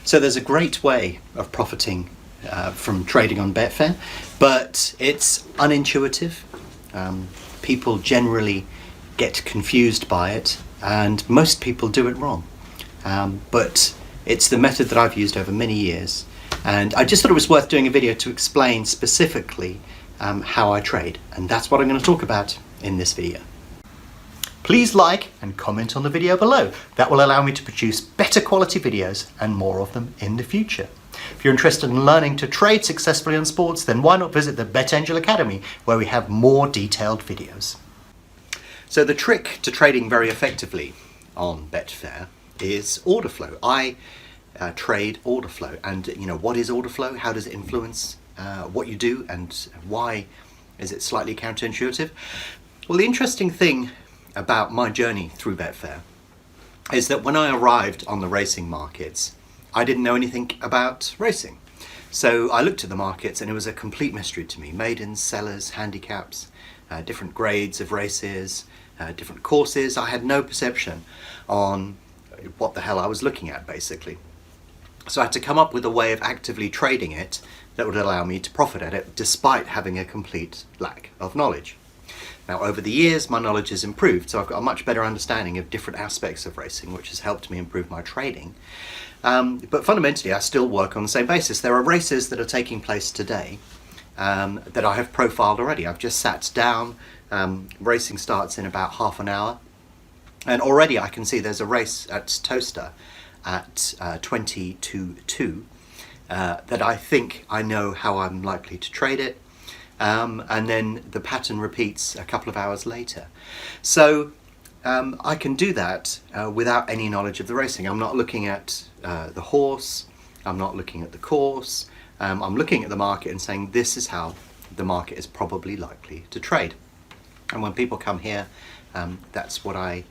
So there's a great way of profiting from trading on Betfair, but it's unintuitive. People generally get confused by it, and most people do it wrong. But it's the method that I've used over many years, and I just thought it was worth doing a video to explain specifically how I trade, and that's what I'm going to talk about in this video. Please like and comment on the video below. That will allow me to produce better quality videos and more of them in the future. If you're interested in learning to trade successfully on sports, then why not visit the BetAngel Academy, where we have more detailed videos. So the trick to trading very effectively on Betfair is order flow. I trade order flow, and what is order flow? How does it influence what you do, and why is it slightly counterintuitive? Well, the interesting thing about my journey through Betfair is that when I arrived on the racing markets, I didn't know anything about racing. So I looked at the markets and it was a complete mystery to me. Maidens, sellers, handicaps, different grades of races, different courses. I had no perception on what the hell I was looking at, basically. So I had to come up with a way of actively trading it that would allow me to profit at it despite having a complete lack of knowledge. Now, over the years, my knowledge has improved, so I've got a much better understanding of different aspects of racing, which has helped me improve my trading. But fundamentally, I still work on the same basis. There are races that are taking place today that I have profiled already. I've just sat down. Racing starts in about half an hour. And already I can see there's a race at Toaster at 20-2 that I think I know how I'm likely to trade it. And then the pattern repeats a couple of hours later. So I can do that without any knowledge of the racing. I'm not looking at the horse, I'm not looking at the course, I'm looking at the market and saying this is how the market is probably likely to trade. And when people come here, that's what I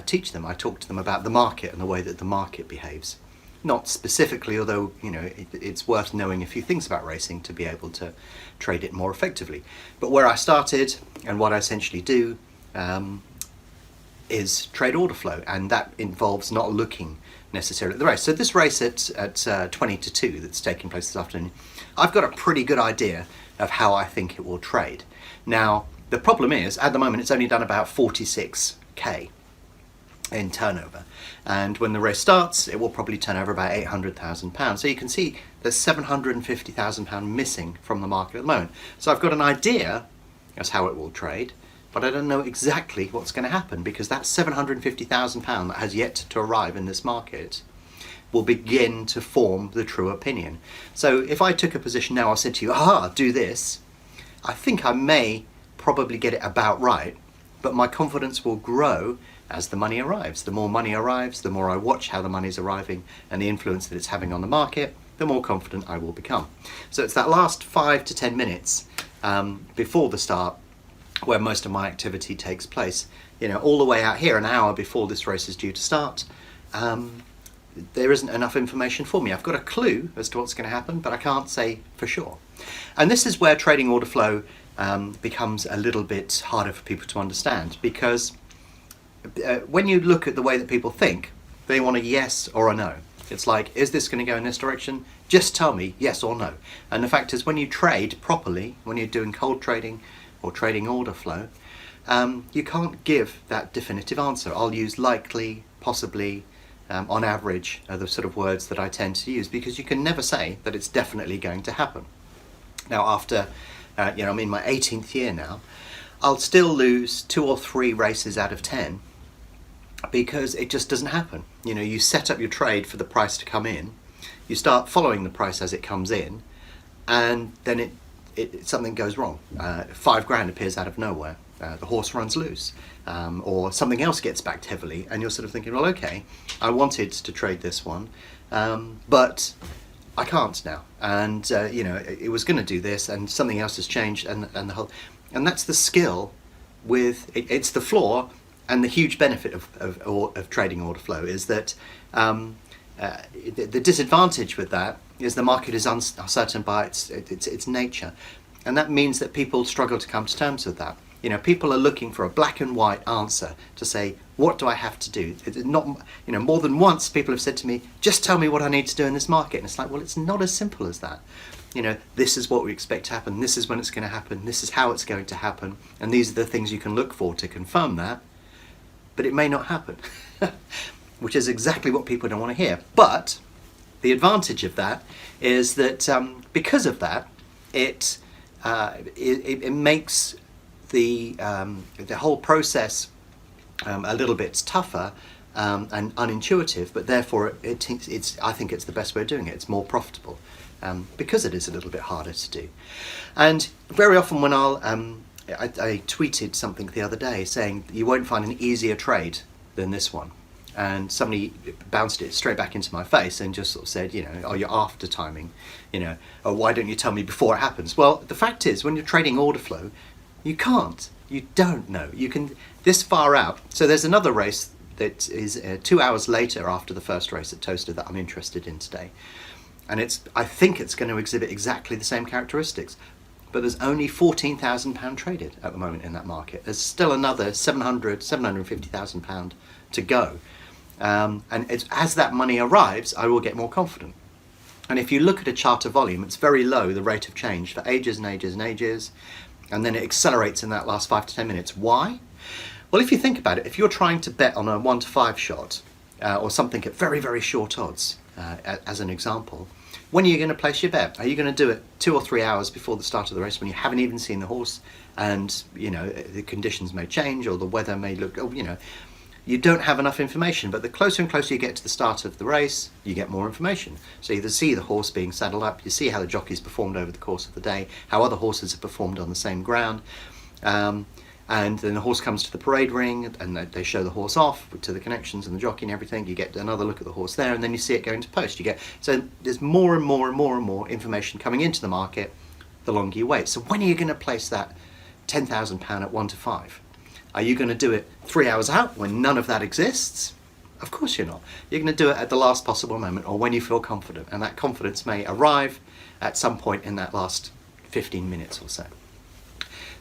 teach them. I talk to them about the market and the way that the market behaves. Not specifically, although it's worth knowing a few things about racing to be able to trade it more effectively. But where I started and what I essentially do is trade order flow, and that involves not looking necessarily at the race. So this race at 20-2 that's taking place this afternoon, I've got a pretty good idea of how I think it will trade. Now, the problem is, at the moment, it's only done about 46k in turnover, and when the race starts it will probably turn over about £800,000. So you can see there's £750,000 missing from the market at the moment. So I've got an idea as how it will trade, but I don't know exactly what's going to happen, because that £750,000 that has yet to arrive in this market will begin to form the true opinion. So if I took a position now, I said to you, do this, I think I may probably get it about right, but my confidence will grow as the money arrives. The more money arrives, the more I watch how the money's arriving and the influence that it's having on the market, the more confident I will become. So it's that last 5 to 10 minutes before the start where most of my activity takes place. All the way out here, an hour before this race is due to start, there isn't enough information for me. I've got a clue as to what's going to happen, but I can't say for sure. And this is where trading order flow becomes a little bit harder for people to understand, because when you look at the way that people think, they want a yes or a no. It's like, is this going to go in this direction? Just tell me yes or no. And the fact is, when you trade properly, when you're doing cold trading or trading order flow, you can't give that definitive answer. I'll use likely, possibly, on average are the sort of words that I tend to use, because you can never say that it's definitely going to happen. Now, after I'm in my 18th year now, I'll still lose 2 or 3 races out of 10 because it just doesn't happen. You set up your trade for the price to come in, you start following the price as it comes in, and then something goes wrong. £5,000 appears out of nowhere, the horse runs loose, or something else gets backed heavily, and you're sort of thinking, well, okay, I wanted to trade this one, but I can't now, and it was going to do this, and something else has changed, and the whole, and that's the skill with it's the flaw and the huge benefit of trading order flow is that the disadvantage with that is the market is uncertain by its nature, and that means that people struggle to come to terms with that. People are looking for a black and white answer to say, what do I have to do? It's not, more than once people have said to me, just tell me what I need to do in this market. And it's like, well, it's not as simple as that. This is what we expect to happen. This is when it's going to happen. This is how it's going to happen. And these are the things you can look for to confirm that. But it may not happen, which is exactly what people don't want to hear. But the advantage of that is that because of that, it makes the whole process a little bit tougher and unintuitive, but therefore I think it's the best way of doing it. It's more profitable because it is a little bit harder to do. And very often when I tweeted something the other day saying you won't find an easier trade than this one, and somebody bounced it straight back into my face and just sort of said, oh, you're after timing, or why don't you tell me before it happens? Well, the fact is, when you're trading order flow, you can't. You don't know. You can this far out. So there's another race that is 2 hours later after the first race at Toaster that I'm interested in today, and I think it's going to exhibit exactly the same characteristics. But there's only £14,000 traded at the moment in that market. There's still another £750,000 to go. And as that money arrives, I will get more confident. And if you look at a chart of volume, it's very low, the rate of change, for ages and ages and ages. And then it accelerates in that last 5 to 10 minutes. Why? Well, if you think about it, if you're trying to bet on a 1 to 5 shot, or something at very, very short odds, as an example, when are you going to place your bet? Are you going to do it 2 or 3 hours before the start of the race when you haven't even seen the horse, and the conditions may change or the weather may look, you don't have enough information? But the closer and closer you get to the start of the race, you get more information. So you either see the horse being saddled up, you see how the jockeys performed over the course of the day, how other horses have performed on the same ground, and then the horse comes to the parade ring and they show the horse off to the connections and the jockey and everything. You get another look at the horse there, and then you see it going to post. So there's more and more and more and more information coming into the market the longer you wait. So when are you going to place that £10,000 at 1 to 5? Are you going to do it 3 hours out when none of that exists? Of course you're not. You're going to do it at the last possible moment, or when you feel confident, and that confidence may arrive at some point in that last 15 minutes or so.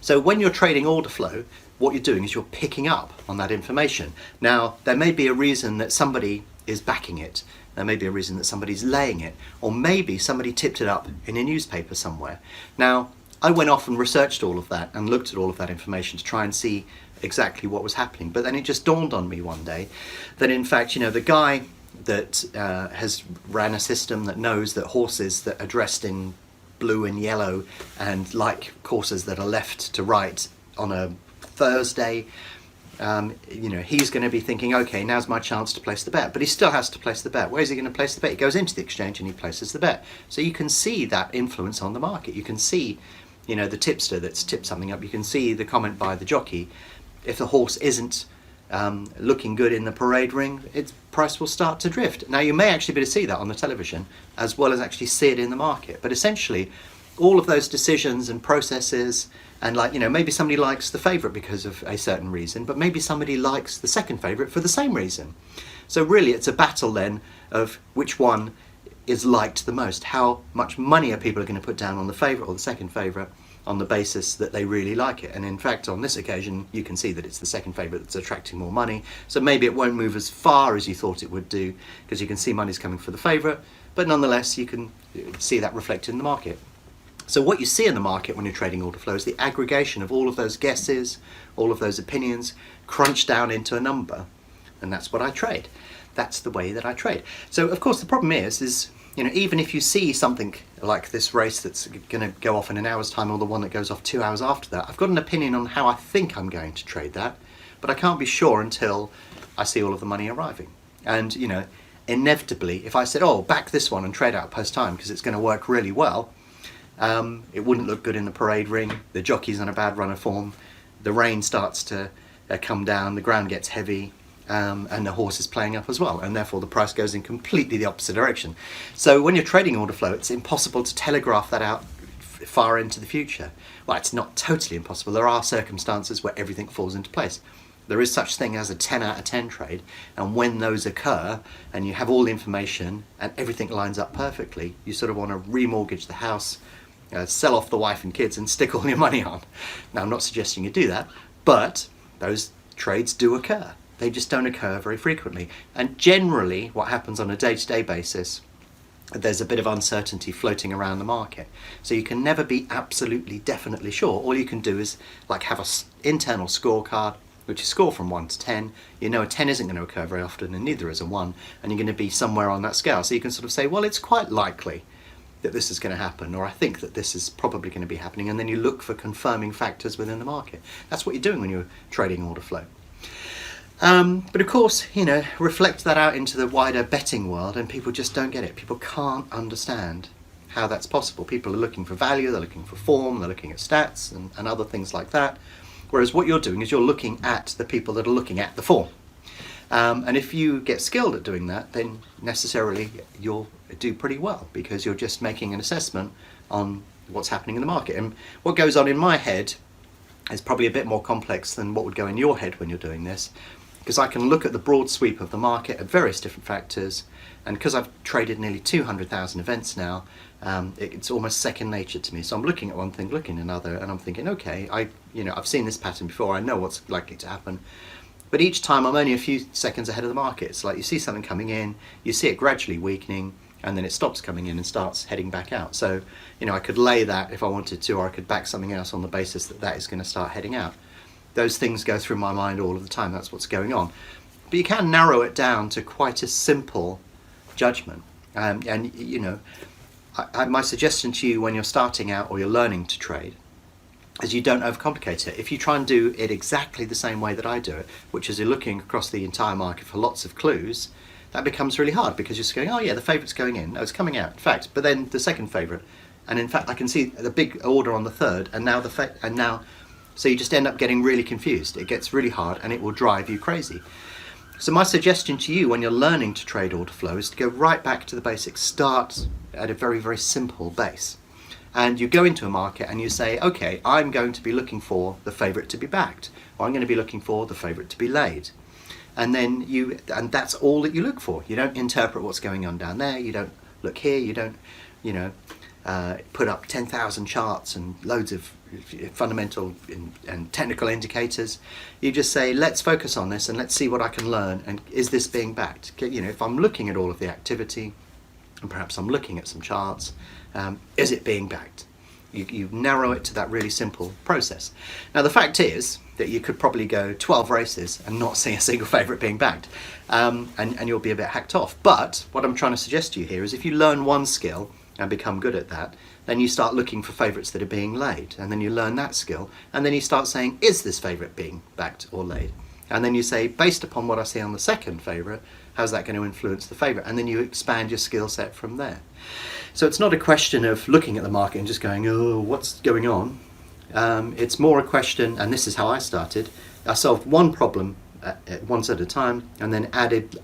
So when you're trading order flow, what you're doing is you're picking up on that information. Now, there may be a reason that somebody is backing it. There may be a reason that somebody's laying it, or maybe somebody tipped it up in a newspaper somewhere. Now, I went off and researched all of that and looked at all of that information to try and see exactly what was happening. But then it just dawned on me one day that, in fact, the guy that has ran a system that knows that horses that are dressed in blue and yellow and like courses that are left to right on a Thursday, he's going to be thinking, okay, now's my chance to place the bet. But he still has to place the bet. Where is he going to place the bet? He goes into the exchange and he places the bet. So you can see that influence on the market. You can see, the tipster that's tipped something up. You can see the comment by the jockey. If the horse isn't looking good in the parade ring, its price will start to drift. Now, you may actually be able to see that on the television as well as actually see it in the market. But essentially, all of those decisions and processes, and maybe somebody likes the favourite because of a certain reason, but maybe somebody likes the second favourite for the same reason. So really, it's a battle then of which one is liked the most. How much money are people going to put down on the favourite or the second favourite, on the basis that they really like it. And in fact, on this occasion, you can see that it's the second favourite that's attracting more money. So maybe it won't move as far as you thought it would do, because you can see money's coming for the favourite, but nonetheless, you can see that reflected in the market. So what you see in the market when you're trading order flow is the aggregation of all of those guesses, all of those opinions, crunched down into a number. And that's what I trade. That's the way that I trade. So of course the problem is even if you see something like this race that's going to go off in an hour's time, or the one that goes off 2 hours after that, I've got an opinion on how I think I'm going to trade that, but I can't be sure until I see all of the money arriving. And inevitably, if I said, back this one and trade out post time because it's going to work really well, it wouldn't look good in the parade ring. The jockey's on a bad run of form. The rain starts to come down. The ground gets heavy. And the horse is playing up as well, and therefore the price goes in completely the opposite direction. So when you're trading order flow, it's impossible to telegraph that out far into the future. Well, it's not totally impossible. There are circumstances where everything falls into place. There is such thing as a 10 out of 10 trade, and when those occur and you have all the information and everything lines up perfectly, you sort of want to remortgage the house sell off the wife and kids and stick all your money on. Now, I'm not suggesting you do that, but those trades do occur. They just don't occur very frequently. And generally, what happens on a day-to-day basis, there's a bit of uncertainty floating around the market. So you can never be absolutely definitely sure. All you can do is like have an internal scorecard, which is score from 1 to 10. You know a 10 isn't going to occur very often, and neither is a 1, and you're going to be somewhere on that scale. So you can sort of say, well, it's quite likely that this is going to happen, or I think that this is probably going to be happening, and then you look for confirming factors within the market. That's what you're doing when you're trading order flow. But of course, reflect that out into the wider betting world, and people just don't get it. People can't understand how that's possible. People are looking for value, they're looking for form, they're looking at stats and other things like that. Whereas what you're doing is you're looking at the people that are looking at the form. And if you get skilled at doing that, then necessarily you'll do pretty well, because you're just making an assessment on what's happening in the market. And what goes on in my head is probably a bit more complex than what would go in your head when you're doing this, because I can look at the broad sweep of the market at various different factors, and because I've traded nearly 200,000 events now, it's almost second nature to me. So I'm looking at one thing, looking at another, and I'm thinking, okay, I've seen this pattern before, I know what's likely to happen. But each time I'm only a few seconds ahead of the market. It's like you see something coming in, you see it gradually weakening, and then it stops coming in and starts heading back out. So, I could lay that if I wanted to, or I could back something else on the basis that that is going to start heading out. Those things go through my mind all of the time. That's what's going on. But you can narrow it down to quite a simple judgment. My suggestion to you when you're starting out or you're learning to trade is you don't overcomplicate it. If you try and do it exactly the same way that I do it, which is you're looking across the entire market for lots of clues, that becomes really hard, because you're just going, oh yeah, the favourite's going in, no, it's coming out. In fact, but then the second favourite, and in fact I can see the big order on the third, and now so you just end up getting really confused. It gets really hard, and it will drive you crazy. So my suggestion to you when you're learning to trade order flow is to go right back to the basics. Start at a very, very simple base. And you go into a market and you say, okay, I'm going to be looking for the favourite to be backed, or I'm going to be looking for the favourite to be laid. And then and that's all that you look for. You don't interpret what's going on down there. You don't look here. You don't, put up 10,000 charts and loads of fundamental and technical indicators. You just say, let's focus on this and let's see what I can learn. And is this being backed? If I'm looking at all of the activity, and perhaps I'm looking at some charts, is it being backed? You narrow it to that really simple process. Now the fact is that you could probably go 12 races and not see a single favourite being backed, and you'll be a bit hacked off. But what I'm trying to suggest to you here is if you learn one skill and become good at that, then you start looking for favourites that are being laid, and then you learn that skill, and then you start saying, is this favourite being backed or laid? And then you say, based upon what I see on the second favourite, how's that going to influence the favourite? And then you expand your skill set from there. So it's not a question of looking at the market and just going, oh, what's going on? It's more a question, and this is how I started. I solved one problem once at a time, and then added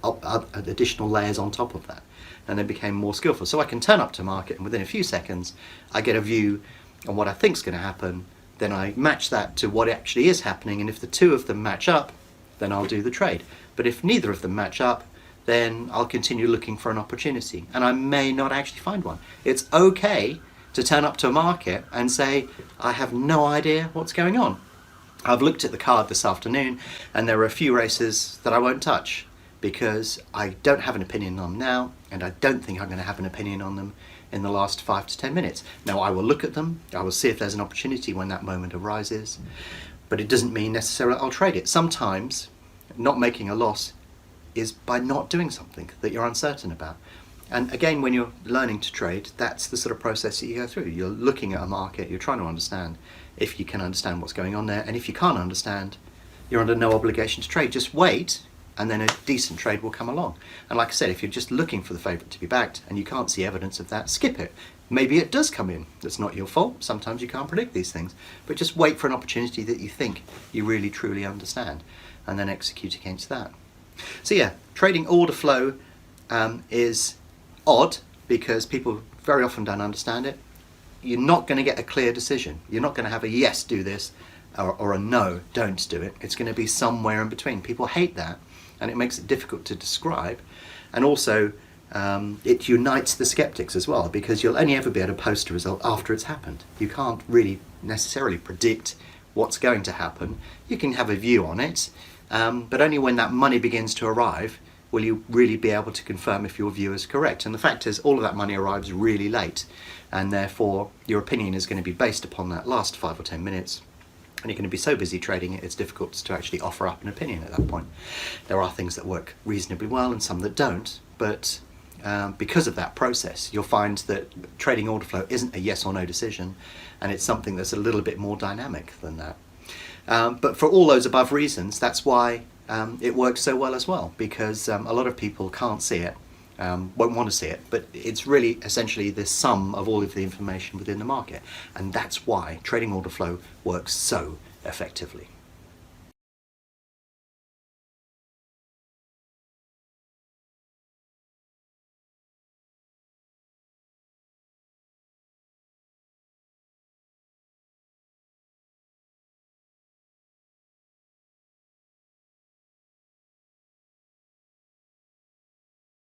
additional layers on top of that, and then became more skillful. So I can turn up to market, and within a few seconds, I get a view on what I think is going to happen. Then I match that to what actually is happening, and if the two of them match up, then I'll do the trade. But if neither of them match up, then I'll continue looking for an opportunity, and I may not actually find one. It's okay to turn up to a market and say, I have no idea what's going on. I've looked at the card this afternoon, and there are a few races that I won't touch because I don't have an opinion on them now, and I don't think I'm going to have an opinion on them in the last 5 to 10 minutes. Now I will look at them, I will see if there's an opportunity when that moment arises, but it doesn't mean necessarily I'll trade it. Sometimes not making a loss is by not doing something that you're uncertain about. And again, when you're learning to trade, that's the sort of process that you go through. You're looking at a market, you're trying to understand if you can understand what's going on there, and if you can't understand, you're under no obligation to trade. Just wait, and then a decent trade will come along. And like I said, if you're just looking for the favourite to be backed and you can't see evidence of that, skip it. Maybe it does come in. That's not your fault. Sometimes you can't predict these things. But just wait for an opportunity that you think you really truly understand, and then execute against that. So yeah, trading order flow is odd because people very often don't understand it. You're not going to get a clear decision. You're not going to have a yes, do this, or a no, don't do it. It's going to be somewhere in between. People hate that, and it makes it difficult to describe. And also, it unites the skeptics as well, because you'll only ever be able to post a result after it's happened. You can't really necessarily predict what's going to happen. You can have a view on it, but only when that money begins to arrive will you really be able to confirm if your view is correct. And the fact is, all of that money arrives really late, and therefore your opinion is going to be based upon that last 5 or 10 minutes. And you're going to be so busy trading it, it's difficult to actually offer up an opinion at that point. There are things that work reasonably well and some that don't, but because of that process, you'll find that trading order flow isn't a yes or no decision, and it's something that's a little bit more dynamic than that. But for all those above reasons, that's why it works so well as well, because a lot of people can't see it, won't want to see it, but it's really essentially the sum of all of the information within the market, and that's why trading order flow works so effectively.